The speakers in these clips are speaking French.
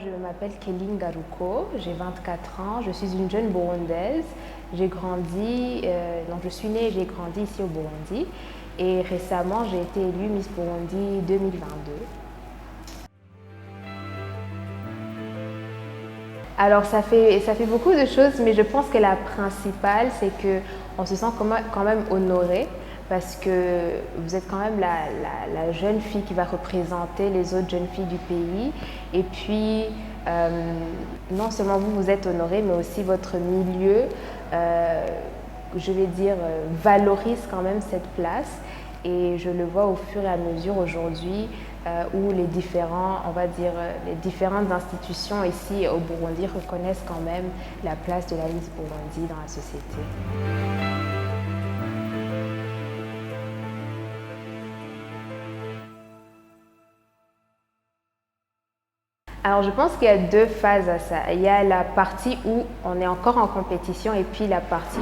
je m'appelle Kelly Ngaruko, j'ai 24 ans, je suis une jeune Burundaise. J'ai grandi, donc je suis née et j'ai grandi ici au Burundi. Et récemment, j'ai été élue Miss Burundi 2022. Alors ça fait beaucoup de choses, mais je pense que la principale, c'est qu'on se sent quand même honoré parce que vous êtes quand même la jeune fille qui va représenter les autres jeunes filles du pays. Et puis, non seulement vous êtes honoré, mais aussi votre milieu, je vais dire, valorise quand même cette place. Et je le vois au fur et à mesure aujourd'hui où les différentes institutions ici au Burundi reconnaissent quand même la place de la Miss Burundi dans la société. Alors je pense qu'il y a deux phases à ça. Il y a la partie où on est encore en compétition et puis la partie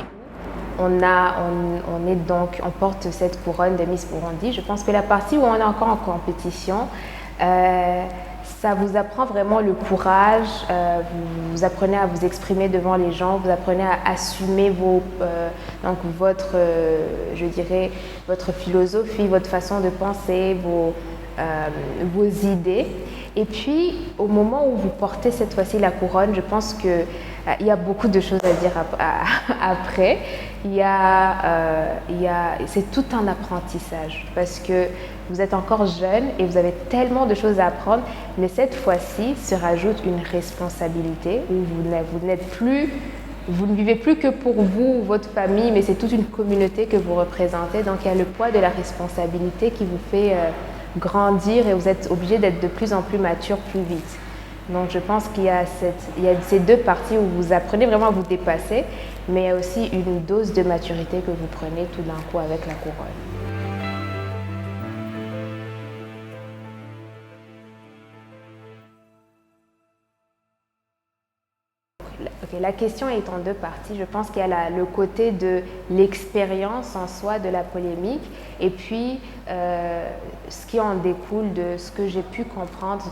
où on porte cette couronne de Miss Burundi. Je pense que la partie où on est encore en compétition, ça vous apprend vraiment le courage, vous apprenez à vous exprimer devant les gens, vous apprenez à assumer votre philosophie, votre façon de penser, vos idées. Et puis, au moment où vous portez cette fois-ci la couronne, je pense qu'il y a beaucoup de choses à dire après. C'est tout un apprentissage parce que vous êtes encore jeune et vous avez tellement de choses à apprendre, mais cette fois-ci se rajoute une responsabilité où vous ne vivez plus que pour vous ou votre famille, mais c'est toute une communauté que vous représentez. Donc il y a le poids de la responsabilité qui vous fait grandir et vous êtes obligé d'être de plus en plus mature plus vite. Donc je pense qu'il y a ces deux parties où vous apprenez vraiment à vous dépasser, mais il y a aussi une dose de maturité que vous prenez tout d'un coup avec la couronne. Okay, la question est en deux parties. Je pense qu'il y a le côté de l'expérience en soi, de la polémique, et puis ce qui en découle de ce que j'ai pu comprendre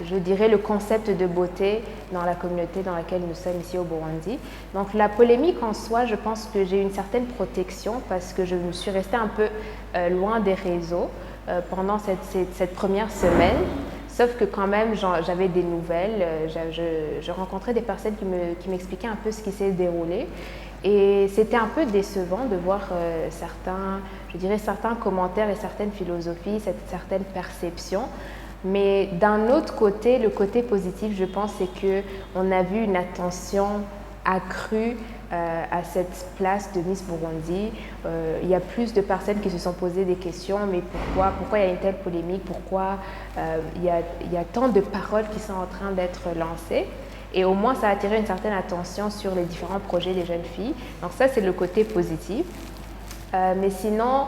je dirais, le concept de beauté dans la communauté dans laquelle nous sommes ici au Burundi. Donc la polémique en soi, je pense que j'ai une certaine protection parce que je me suis restée un peu loin des réseaux pendant cette première semaine. Sauf que quand même, j'avais des nouvelles, je rencontrais des personnes qui m'expliquaient un peu ce qui s'est déroulé. Et c'était un peu décevant de voir certains commentaires et certaines philosophies, certaines perceptions. Mais d'un autre côté, le côté positif, je pense, c'est qu'on a vu une attention accrue à cette place de Miss Burundi. Il y a plus de personnes qui se sont posées des questions, mais pourquoi il y a une telle polémique, pourquoi il y a tant de paroles qui sont en train d'être lancées. Et au moins, ça a attiré une certaine attention sur les différents projets des jeunes filles. Donc ça, c'est le côté positif. Mais sinon,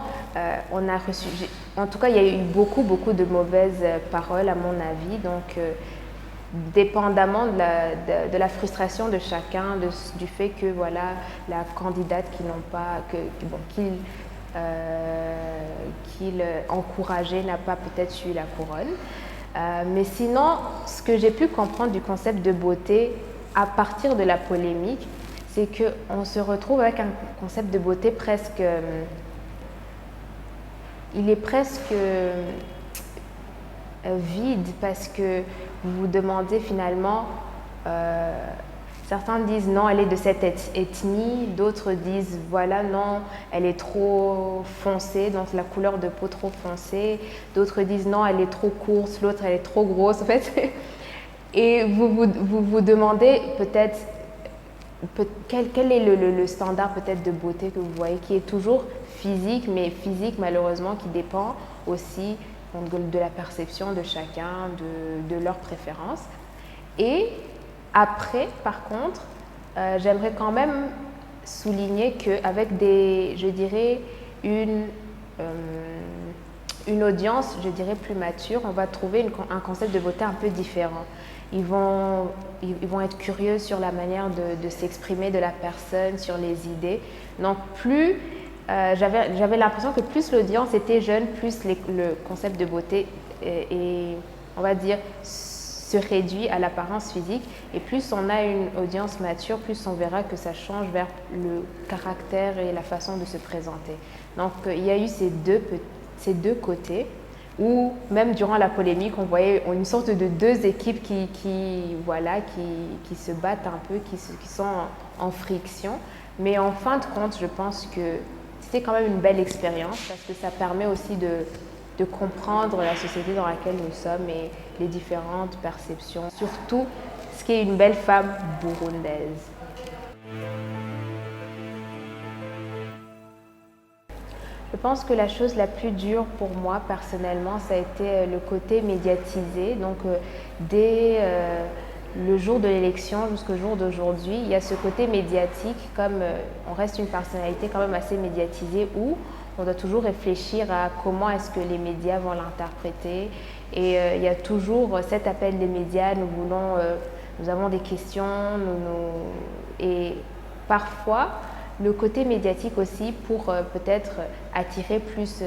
en tout cas, il y a eu beaucoup de mauvaises paroles à mon avis. Donc, dépendamment de la frustration de chacun, du fait que voilà, la candidate qu'il encourageait n'a pas peut-être eu la couronne. Mais sinon, ce que j'ai pu comprendre du concept de beauté à partir de la polémique, c'est qu'on se retrouve avec un concept de beauté il est presque vide parce que vous vous demandez finalement, certains disent non, elle est de cette ethnie, d'autres disent voilà, non, elle est trop foncée, donc la couleur de peau trop foncée, d'autres disent non, elle est trop courte, l'autre elle est trop grosse en fait. Et vous demandez peut-être quel est le standard peut-être de beauté que vous voyez, qui est toujours physique, mais physique malheureusement qui dépend aussi de la perception de chacun, de leurs préférences. Et après, par contre, j'aimerais quand même souligner qu'avec une audience, je dirais, plus mature, on va trouver un concept de beauté un peu différent. Ils vont être curieux sur la manière de s'exprimer de la personne, sur les idées. Donc j'avais l'impression que plus l'audience était jeune, plus le concept de beauté et on va dire se réduit à l'apparence physique. Et plus on a une audience mature, plus on verra que ça change vers le caractère et la façon de se présenter. Donc il y a eu ces deux côtés où même durant la polémique, on voyait une sorte de deux équipes qui se battent un peu, qui sont en friction. Mais en fin de compte, je pense que c'était quand même une belle expérience parce que ça permet aussi de comprendre la société dans laquelle nous sommes et les différentes perceptions, surtout ce qu'est une belle femme burundaise. Je pense que la chose la plus dure pour moi personnellement, ça a été le côté médiatisé. Donc dès le jour de l'élection jusqu'au jour d'aujourd'hui, il y a ce côté médiatique, comme on reste une personnalité quand même assez médiatisée, où on doit toujours réfléchir à comment est-ce que les médias vont l'interpréter. Et il y a toujours cet appel des médias, nous avons des questions, et parfois, le côté médiatique aussi pour peut-être attirer plus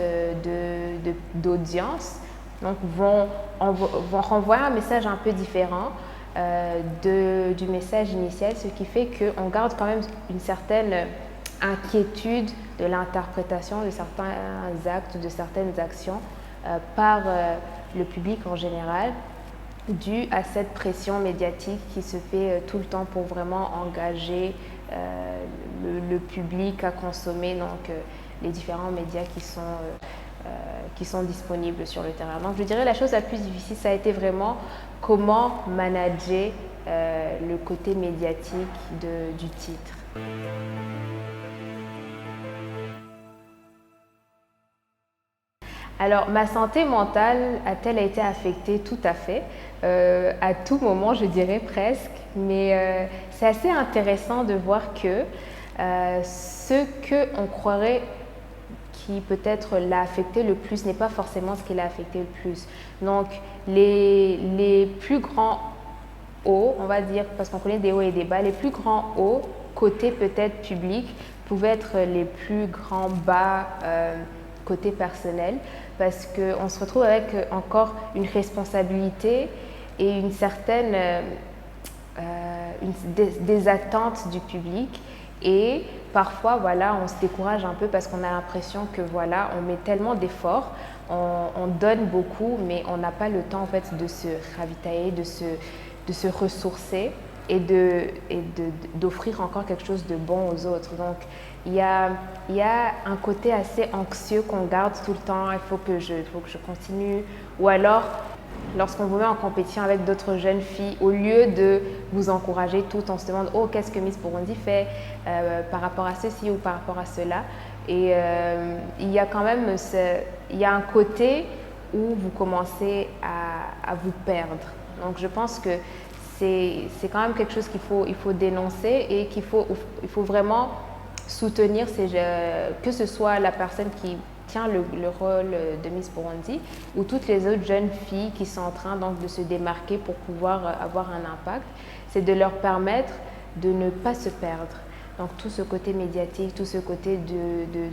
d'audience, donc vont renvoyer un message un peu différent du message initial, ce qui fait qu'on garde quand même une certaine inquiétude de l'interprétation de certains actes, de certaines actions par le public en général, dû à cette pression médiatique qui se fait tout le temps pour vraiment engager le public à consommer les différents médias qui sont disponibles sur le terrain. Donc je dirais la chose la plus difficile, ça a été vraiment comment manager le côté médiatique du titre. Alors, ma santé mentale a-t-elle été affectée? Tout à fait, à tout moment, je dirais presque, mais c'est assez intéressant de voir que ce qu'on croirait qui peut-être l'a affecté le plus n'est pas forcément ce qui l'a affecté le plus. Donc, les plus grands hauts, on va dire, parce qu'on connaît des hauts et des bas, les plus grands hauts, côté peut-être public, pouvaient être les plus grands bas côté personnel, parce qu'on se retrouve avec encore une responsabilité et une certaine des attentes du public, et parfois voilà, on se décourage un peu parce qu'on a l'impression que voilà, on met tellement d'efforts, on donne beaucoup, mais on n'a pas le temps en fait de se ravitailler, de se ressourcer et d'offrir encore quelque chose de bon aux autres. Donc il y a un côté assez anxieux qu'on garde tout le temps, il faut que je continue, ou alors lorsqu'on vous met en compétition avec d'autres jeunes filles, au lieu de vous encourager toutes, on se demande « Oh, qu'est-ce que Miss Burundi fait par rapport à ceci ou par rapport à cela ?» Et il y a quand même il y a un côté où vous commencez à vous perdre. Donc je pense que c'est quand même quelque chose il faut dénoncer et qu'il faut vraiment soutenir, que ce soit la personne qui tient le rôle de Miss Burundi ou toutes les autres jeunes filles qui sont en train donc de se démarquer pour pouvoir avoir un impact, c'est de leur permettre de ne pas se perdre. Donc tout ce côté médiatique, tout ce côté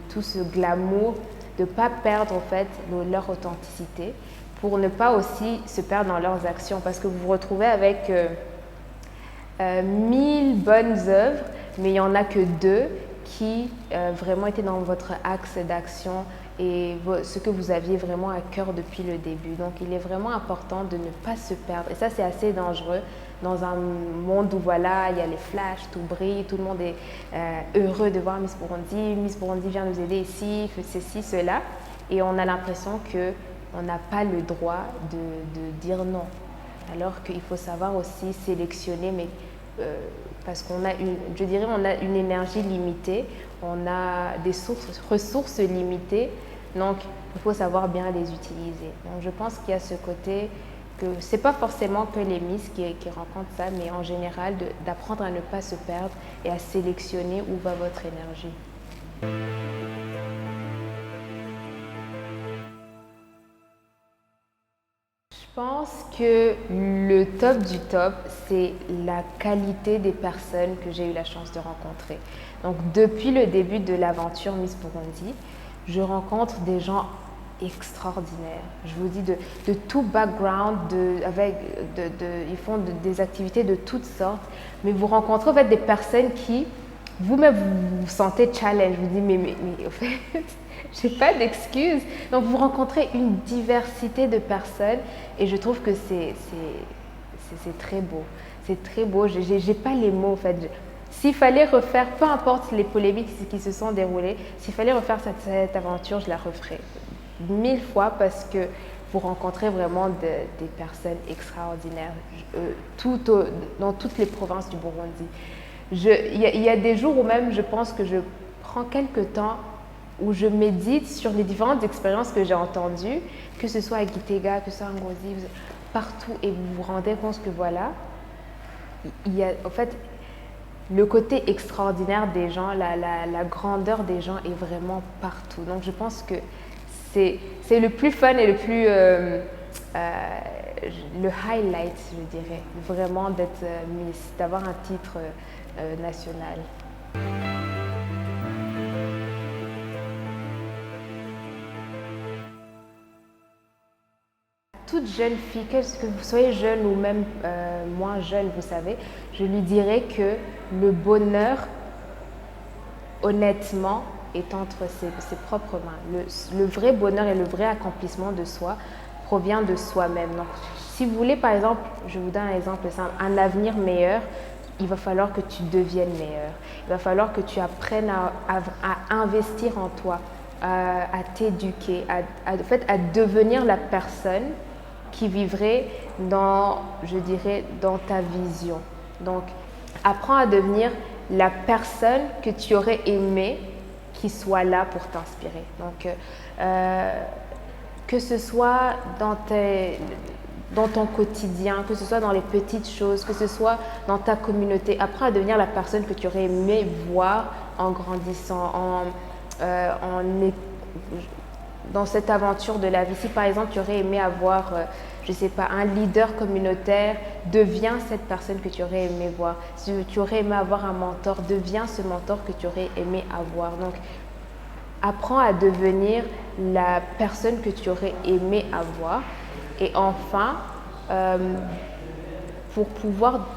tout ce glamour, de ne pas perdre en fait leur authenticité, pour ne pas aussi se perdre dans leurs actions, parce que vous vous retrouvez avec 1000 bonnes œuvres, mais il n'y en a que 2 qui vraiment étaient dans votre axe d'action et ce que vous aviez vraiment à cœur depuis le début. Donc il est vraiment important de ne pas se perdre, et ça c'est assez dangereux dans un monde où voilà, il y a les flashs, tout brille, tout le monde est heureux de voir Miss Burundi vient nous aider ici, fait ceci, cela, et on a l'impression qu'on n'a pas le droit de dire non, alors qu'il faut savoir aussi sélectionner, mais parce qu'on a on a une énergie limitée, on a des ressources limitées, donc il faut savoir bien les utiliser. Donc je pense qu'il y a ce côté que c'est pas forcément que les Miss qui rencontrent ça, mais en général d'apprendre à ne pas se perdre et à sélectionner où va votre énergie. Je pense que le top du top, c'est la qualité des personnes que j'ai eu la chance de rencontrer. Donc depuis le début de l'aventure Miss Burundi, je rencontre des gens extraordinaires. Je vous dis de tout background, ils font des activités de toutes sortes, mais vous rencontrez en fait des personnes qui, vous-même, vous vous sentez challenge. Vous dites, mais au fait, j'ai pas d'excuses. Donc, vous rencontrez une diversité de personnes et je trouve que c'est très beau. C'est très beau. J'ai pas les mots, en fait. S'il fallait refaire, peu importe les polémiques qui se sont déroulées, s'il fallait refaire cette aventure, je la referais 1000 fois parce que vous rencontrez vraiment des personnes extraordinaires dans toutes les provinces du Burundi. Il y a des jours où même je pense que je prends quelques temps où je médite sur les différentes expériences que j'ai entendues, que ce soit à Gitega, que ce soit à Ngozi, partout, et vous vous rendez compte que voilà, il y a en fait le côté extraordinaire des gens, la grandeur des gens est vraiment partout. Donc je pense que c'est le plus fun et le plus le highlight, je dirais, vraiment d'être Miss, d'avoir un titre national. Toute jeune fille, que vous soyez jeune ou même moins jeune, vous savez, je lui dirais que le bonheur, honnêtement, est entre ses propres mains. Le vrai bonheur et le vrai accomplissement de soi provient de soi-même. Donc, si vous voulez, par exemple, je vous donne un exemple simple, un avenir meilleur, il va falloir que tu deviennes meilleur. Il va falloir que tu apprennes à investir en toi, à t'éduquer, en fait, à devenir la personne qui vivrait je dirais, dans ta vision. Donc, apprends à devenir la personne que tu aurais aimé qui soit là pour t'inspirer. Donc, que ce soit dans ton quotidien, que ce soit dans les petites choses, que ce soit dans ta communauté, apprends à devenir la personne que tu aurais aimé voir en grandissant, dans cette aventure de la vie. Si par exemple tu aurais aimé avoir, je ne sais pas, un leader communautaire, deviens cette personne que tu aurais aimé voir. Si tu aurais aimé avoir un mentor, deviens ce mentor que tu aurais aimé avoir. Donc, apprends à devenir la personne que tu aurais aimé avoir. Et enfin, pour pouvoir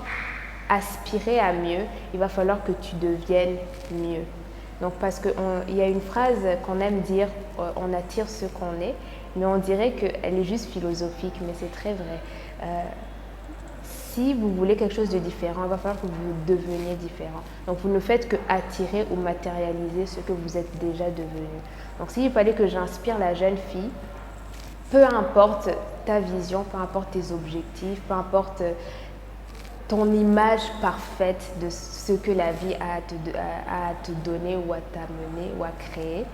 aspirer à mieux, il va falloir que tu deviennes mieux. Donc, parce qu'il y a une phrase qu'on aime dire, on attire ce qu'on est, mais on dirait qu'elle est juste philosophique, mais c'est très vrai. Si vous voulez quelque chose de différent, il va falloir que vous deveniez différent. Donc, vous ne faites que attirer ou matérialiser ce que vous êtes déjà devenu. Donc, s'il fallait que j'inspire la jeune fille, peu importe ta vision, peu importe tes objectifs, peu importe ton image parfaite de ce que la vie a à te donner ou à t'amener ou à créer,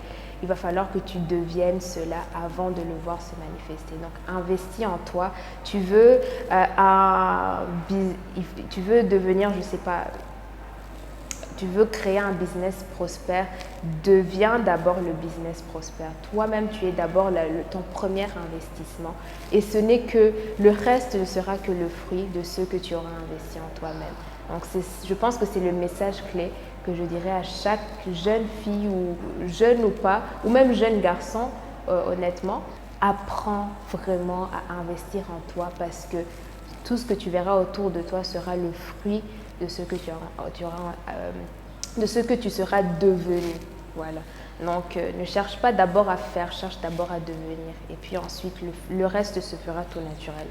il va falloir que tu deviennes cela avant de le voir se manifester. Donc, investis en toi. Tu veux devenir, je ne sais pas, tu veux créer un business prospère, deviens d'abord le business prospère. Toi-même, tu es d'abord ton premier investissement. Et ce n'est que, le reste ne sera que le fruit de ce que tu auras investi en toi-même. Donc, je pense que c'est le message clé que je dirais à chaque jeune fille, ou jeune ou pas, ou même jeune garçon, honnêtement. Apprends vraiment à investir en toi parce que tout ce que tu verras autour de toi sera le fruit de ce que de ce que tu seras devenu. Voilà. Donc, ne cherche pas d'abord à faire, cherche d'abord à devenir. Et puis ensuite, le reste se fera tout naturellement.